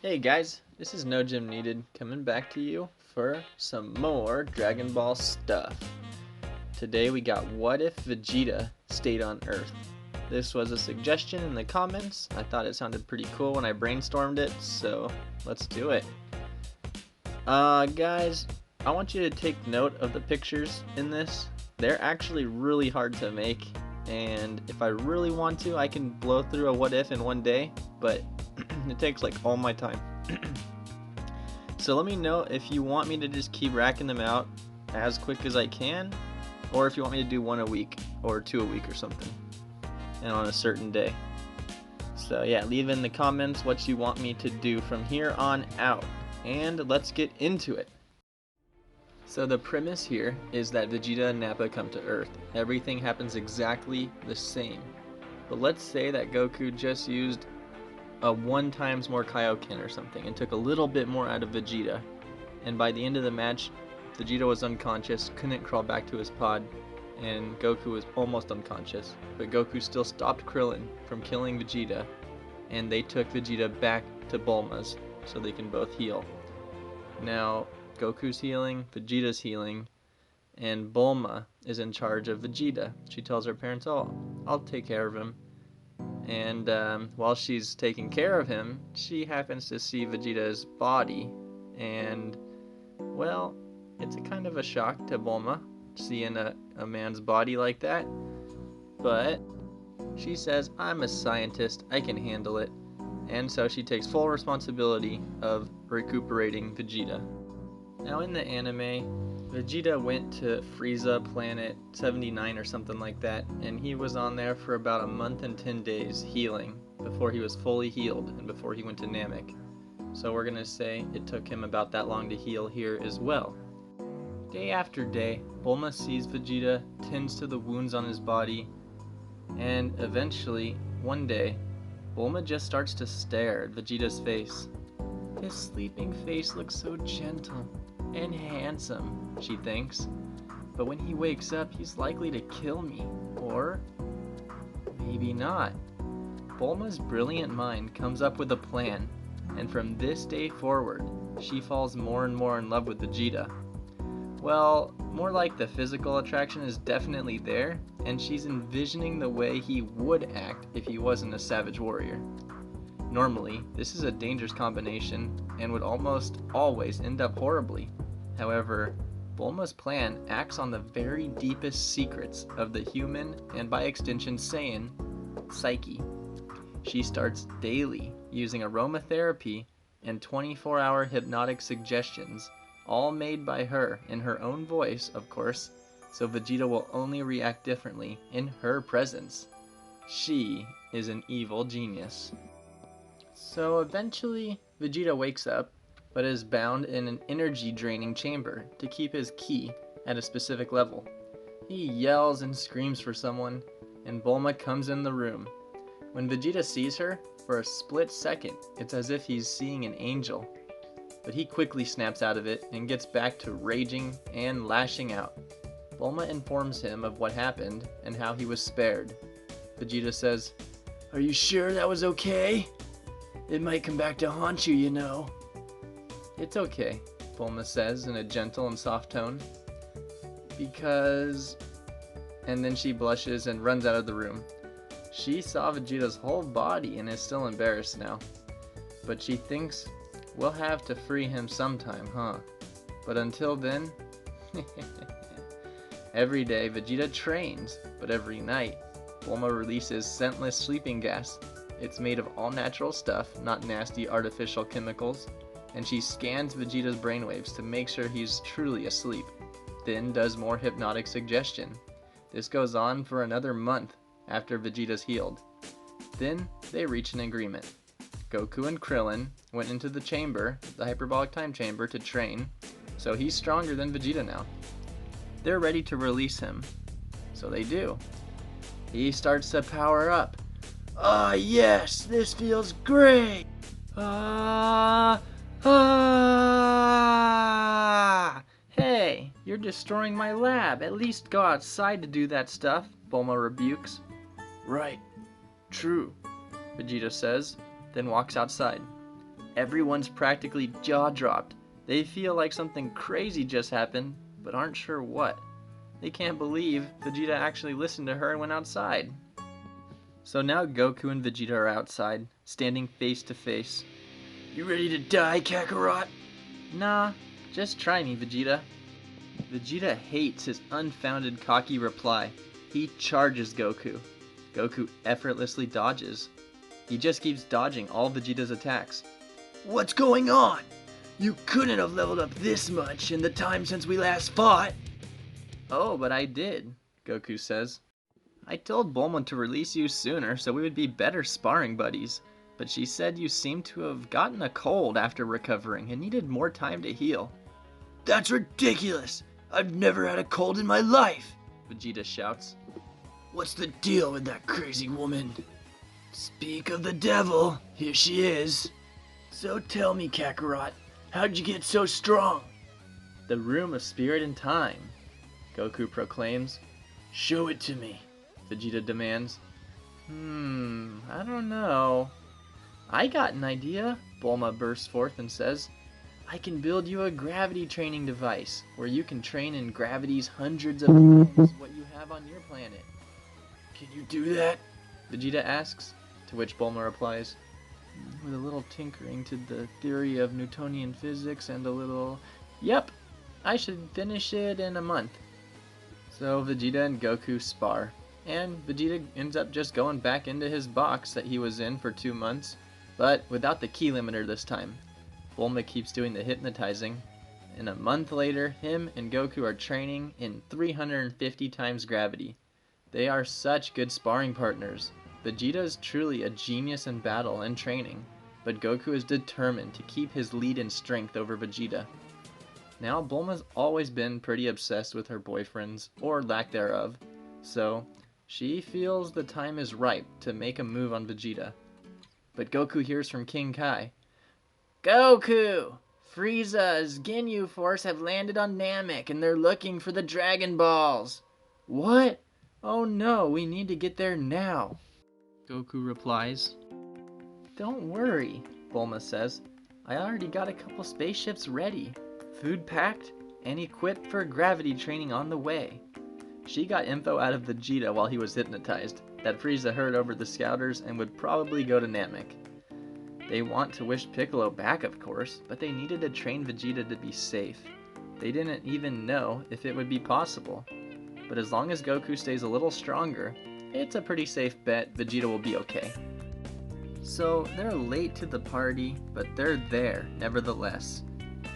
Hey guys, this is No Gym Needed coming back to you for some more Dragon Ball stuff. Today we got what if Vegeta stayed on Earth. This was a suggestion in the comments. I thought it sounded pretty cool when I brainstormed it, so let's do it. Guys, I want you to take note of the pictures in this. They're actually really hard to make, and if I really want to, I can blow through a what if in one day, but it takes like all my time. So let me know if you want me to just keep racking them out as quick as I can, or if you want me to do one a week or two a week or something, and on a certain day. So yeah, leave in the comments what you want me to do from here on out, and let's get into it. So the premise here is that Vegeta and Nappa come to Earth. Everything happens exactly the same. But let's say that Goku just used a 1 times more kaioken or something and took a little bit more out of Vegeta. And by the end of the match, Vegeta was unconscious, couldn't crawl back to his pod, and Goku was almost unconscious. But Goku still stopped Krillin from killing Vegeta, and they took Vegeta back to Bulma's so they can both heal. Now, Goku's healing, Vegeta's healing, and Bulma is in charge of Vegeta. She tells her parents, "Oh, I'll take care of him." And while she's taking care of him, she happens to see Vegeta's body, and well, it's a kind of a shock to Bulma seeing a man's body like that, but she says, "I'm a scientist, I can handle it," and so she takes full responsibility of recuperating Vegeta. Now in the anime, Vegeta went to Frieza planet 79 or something like that, and he was on there for about a month and 10 days healing before he was fully healed and before he went to Namek. So we're gonna say it took him about that long to heal here as well. Day after day, Bulma sees Vegeta, tends to the wounds on his body, and eventually, one day, Bulma just starts to stare at Vegeta's face. His sleeping face looks so gentle and handsome, she thinks, but when he wakes up, he's likely to kill me, or maybe not. Bulma's brilliant mind comes up with a plan, and from this day forward, she falls more and more in love with Vegeta. Well, more like the physical attraction is definitely there, and she's envisioning the way he would act if he wasn't a savage warrior. Normally, this is a dangerous combination and would almost always end up horribly. However, Bulma's plan acts on the very deepest secrets of the human, and by extension Saiyan, psyche. She starts daily using aromatherapy and 24-hour hypnotic suggestions, all made by her in her own voice, of course, so Vegeta will only react differently in her presence. She is an evil genius. So eventually, Vegeta wakes up, but is bound in an energy-draining chamber to keep his ki at a specific level. He yells and screams for someone, and Bulma comes in the room. When Vegeta sees her, for a split second, it's as if he's seeing an angel. But he quickly snaps out of it and gets back to raging and lashing out. Bulma informs him of what happened and how he was spared. Vegeta says, "Are you sure that was okay? It might come back to haunt you, you know." "It's okay," Bulma says in a gentle and soft tone. "Because..." And then she blushes and runs out of the room. She saw Vegeta's whole body and is still embarrassed now. But she thinks we'll have to free him sometime, huh? But until then... Every day Vegeta trains, but every night Bulma releases scentless sleeping gas. It's made of all natural stuff, not nasty artificial chemicals, and she scans Vegeta's brainwaves to make sure he's truly asleep, then does more hypnotic suggestion. This goes on for another month after Vegeta's healed. Then they reach an agreement. Goku and Krillin went into the chamber, the hyperbolic time chamber, to train, so he's stronger than Vegeta now. They're ready to release him, so they do. He starts to power up. "Ah, yes, this feels great! Ah, ah! Hey, you're destroying my lab. At least go outside to do that stuff," Bulma rebukes. "Right, true," Vegeta says, then walks outside. Everyone's practically jaw-dropped. They feel like something crazy just happened, but aren't sure what. They can't believe Vegeta actually listened to her and went outside. So now Goku and Vegeta are outside, standing face to face. "You ready to die, Kakarot?" "Nah, just try me, Vegeta." Vegeta hates his unfounded cocky reply. He charges Goku. Goku effortlessly dodges. He just keeps dodging all Vegeta's attacks. "What's going on? You couldn't have leveled up this much in the time since we last fought." "Oh, but I did," Goku says. "I told Bulma to release you sooner so we would be better sparring buddies, but she said you seemed to have gotten a cold after recovering and needed more time to heal." "That's ridiculous! I've never had a cold in my life!" Vegeta shouts. "What's the deal with that crazy woman?" "Speak of the devil, here she is." "So tell me, Kakarot, how'd you get so strong?" "The Room of Spirit and Time," Goku proclaims. "Show it to me," Vegeta demands. I don't know. "I got an idea," Bulma bursts forth and says. "I can build you a gravity training device, where you can train in gravity's hundreds of times what you have on your planet." "Can you do that?" Vegeta asks, to which Bulma replies, "With a little tinkering to the theory of Newtonian physics and a little... Yep, I should finish it in a month." So Vegeta and Goku spar, and Vegeta ends up just going back into his box that he was in for 2 months, but without the key limiter this time. Bulma keeps doing the hypnotizing, and a month later, him and Goku are training in 350 times gravity. They are such good sparring partners. Vegeta is truly a genius in battle and training, but Goku is determined to keep his lead in strength over Vegeta. Now, Bulma's always been pretty obsessed with her boyfriends, or lack thereof, so she feels the time is ripe to make a move on Vegeta. But Goku hears from King Kai. "Goku! Frieza's Ginyu Force have landed on Namek and they're looking for the Dragon Balls." "What? Oh no, we need to get there now," Goku replies. "Don't worry," Bulma says. "I already got a couple spaceships ready, food packed, and equipped for gravity training on the way." She got info out of Vegeta while he was hypnotized, that Frieza heard over the scouters and would probably go to Namek. They want to wish Piccolo back, of course, but they needed to train Vegeta to be safe. They didn't even know if it would be possible. But as long as Goku stays a little stronger, it's a pretty safe bet Vegeta will be okay. So they're late to the party, but they're there nevertheless.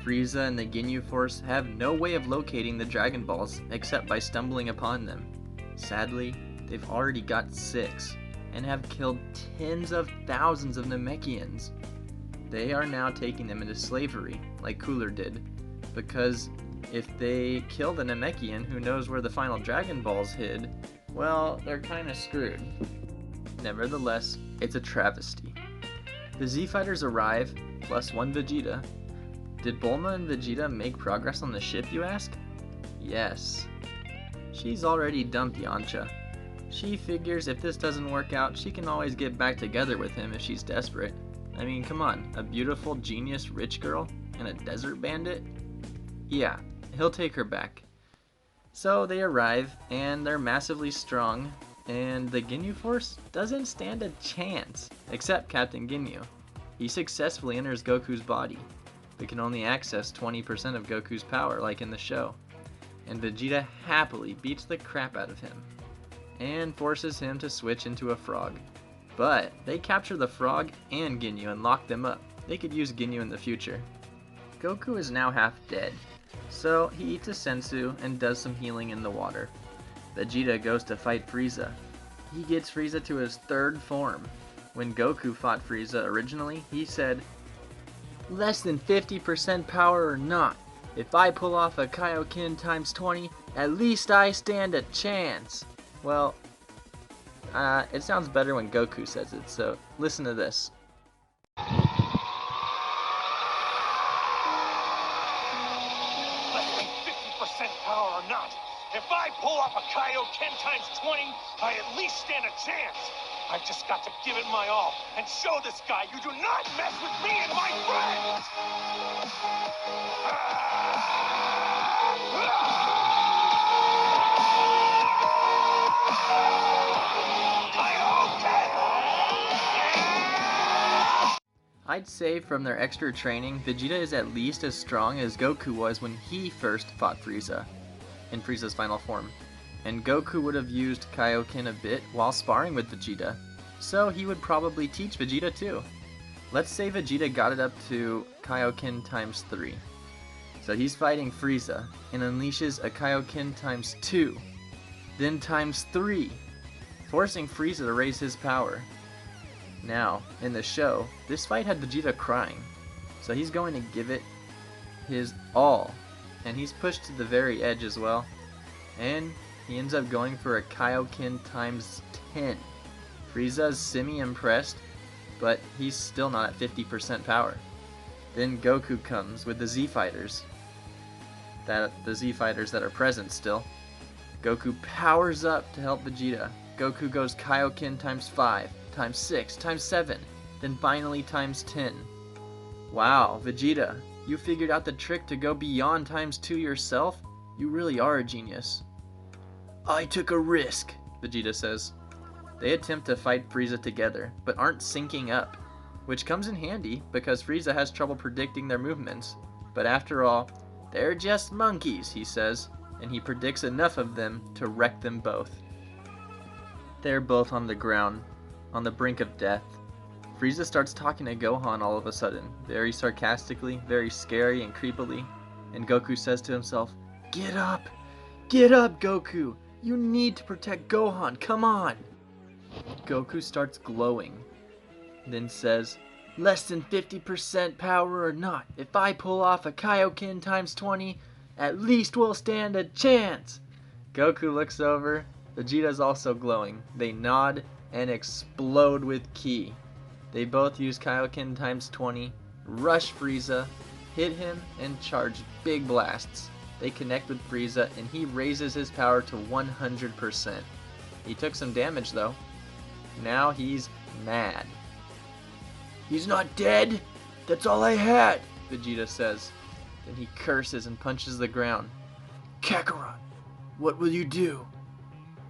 Frieza and the Ginyu Force have no way of locating the Dragon Balls except by stumbling upon them. Sadly, they've already got 6, and have killed tens of thousands of Namekians. They are now taking them into slavery, like Cooler did, because if they kill the Namekian who knows where the final Dragon Balls hid, well, they're kinda screwed. Nevertheless, it's a travesty. The Z-Fighters arrive, plus 1 Vegeta. Did Bulma and Vegeta make progress on the ship, you ask? Yes. She's already dumped Yamcha. She figures if this doesn't work out, she can always get back together with him if she's desperate. I mean, come on, a beautiful, genius, rich girl and a desert bandit? Yeah, he'll take her back. So they arrive, and they're massively strong, and the Ginyu Force doesn't stand a chance, except Captain Ginyu. He successfully enters Goku's body, but can only access 20% of Goku's power like in the show, and Vegeta happily beats the crap out of him, and forces him to switch into a frog. But they capture the frog and Ginyu and lock them up. They could use Ginyu in the future. Goku is now half dead, so he eats a sensu and does some healing in the water. Vegeta goes to fight Frieza. He gets Frieza to his 3rd form. When Goku fought Frieza originally, he said, "Less than 50% power or not, if I pull off a kaioken times 20, at least I stand a chance." Well, it sounds better when Goku says it, so listen to this. Less than 50% power or not, if I pull off a kaioken times 20, I at least stand a chance. I've just got to give it my all and show this guy you do not mess with me and my I'd say from their extra training, Vegeta is at least as strong as Goku was when he first fought Frieza, in Frieza's final form. And Goku would have used Kaioken a bit while sparring with Vegeta, so he would probably teach Vegeta too. Let's say Vegeta got it up to Kaioken times 3. So he's fighting Frieza and unleashes a Kaioken times 2, then times 3, forcing Frieza to raise his power. Now, in the show, this fight had Vegeta crying, so he's going to give it his all, and he's pushed to the very edge as well, and he ends up going for a Kaioken times 10. Frieza's semi-impressed, but he's still not at 50% power. Then Goku comes with the Z-Fighters, the Z-Fighters that are present still. Goku powers up to help Vegeta. Goku goes Kaioken times 5, times 6, times 7, then finally times 10. Wow, Vegeta, you figured out the trick to go beyond times 2 yourself? You really are a genius. I took a risk, Vegeta says. They attempt to fight Frieza together, but aren't syncing up, which comes in handy because Frieza has trouble predicting their movements. But after all, they're just monkeys, he says, and he predicts enough of them to wreck them both. They're both on the ground, on the brink of death. Frieza starts talking to Gohan all of a sudden, very sarcastically, very scary and creepily, and Goku says to himself, Get up! Get up, Goku! You need to protect Gohan, come on! Goku starts glowing, then says, Less than 50% power or not, if I pull off a Kaioken times 20, at least we'll stand a chance! Goku looks over, Vegeta's also glowing. They nod and explode with ki. They both use Kaioken times 20, rush Frieza, hit him, and charge big blasts. They connect with Frieza and he raises his power to 100%. He took some damage though. Now he's mad. He's not dead! That's all I had! Vegeta says. Then he curses and punches the ground. Kakarot, what will you do?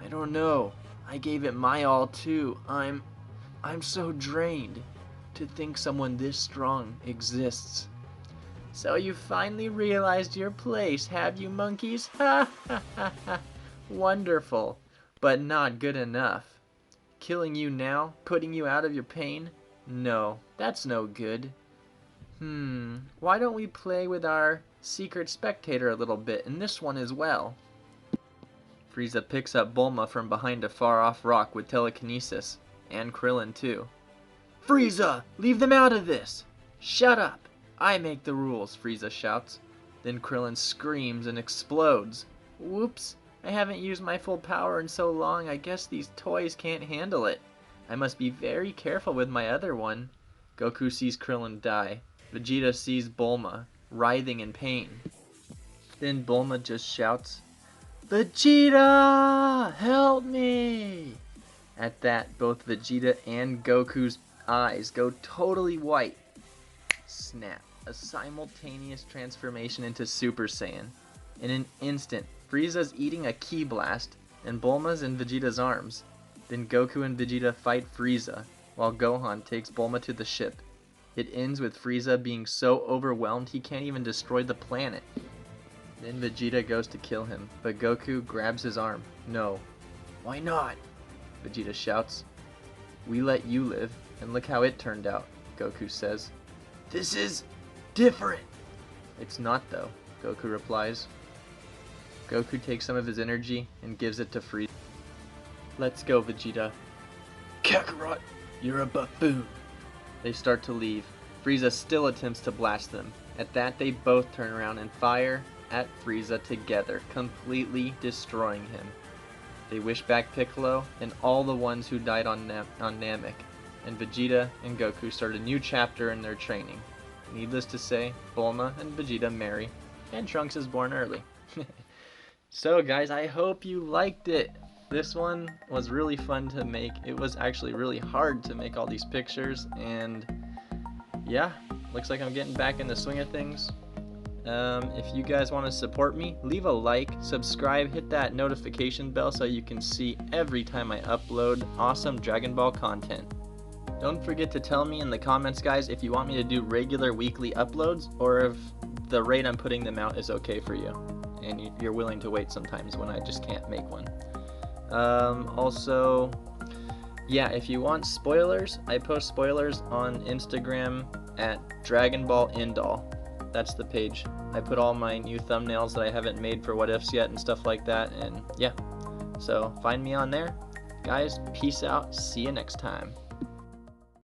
I don't know. I gave it my all too. I'm so drained. To think someone this strong exists. So you finally realized your place, have you, monkeys? Ha ha ha ha. Wonderful, but not good enough. Killing you now, putting you out of your pain? No, that's no good. Why don't we play with our secret spectator a little bit in this one as well? Frieza picks up Bulma from behind a far-off rock with telekinesis, and Krillin too. Frieza, leave them out of this! Shut up! I make the rules, Frieza shouts. Then Krillin screams and explodes. Whoops, I haven't used my full power in so long, I guess these toys can't handle it. I must be very careful with my other one. Goku sees Krillin die. Vegeta sees Bulma, writhing in pain. Then Bulma just shouts, Vegeta! Help me! At that, both Vegeta and Goku's eyes go totally white. Snap. A simultaneous transformation into Super Saiyan. In an instant, Frieza's eating a ki blast, and Bulma's in Vegeta's arms. Then Goku and Vegeta fight Frieza, while Gohan takes Bulma to the ship. It ends with Frieza being so overwhelmed he can't even destroy the planet. Then Vegeta goes to kill him, but Goku grabs his arm. No. Why not? Vegeta shouts. We let you live, and look how it turned out, Goku says. This is different. It's not though, Goku replies. Goku takes some of his energy and gives it to Frieza. Let's go, Vegeta. Kakarot, you're a buffoon. They start to leave. Frieza still attempts to blast them. At that, they both turn around and fire at Frieza together, completely destroying him. They wish back Piccolo and all the ones who died on Namek, and Vegeta and Goku start a new chapter in their training. Needless to say, Bulma and Vegeta marry, and Trunks is born early. So guys, I hope you liked it. This one was really fun to make. It was actually really hard to make all these pictures, and yeah, looks like I'm getting back in the swing of things. If you guys want to support me, leave a like, subscribe, hit that notification bell so you can see every time I upload awesome Dragon Ball content. Don't forget to tell me in the comments, guys, if you want me to do regular weekly uploads or if the rate I'm putting them out is okay for you and you're willing to wait sometimes when I just can't make one. Also, yeah, if you want spoilers, I post spoilers on Instagram at Dragon Ball Indall. That's the page. I put all my new thumbnails that I haven't made for What Ifs yet and stuff like that, and yeah. So find me on there. Guys, peace out. See you next time.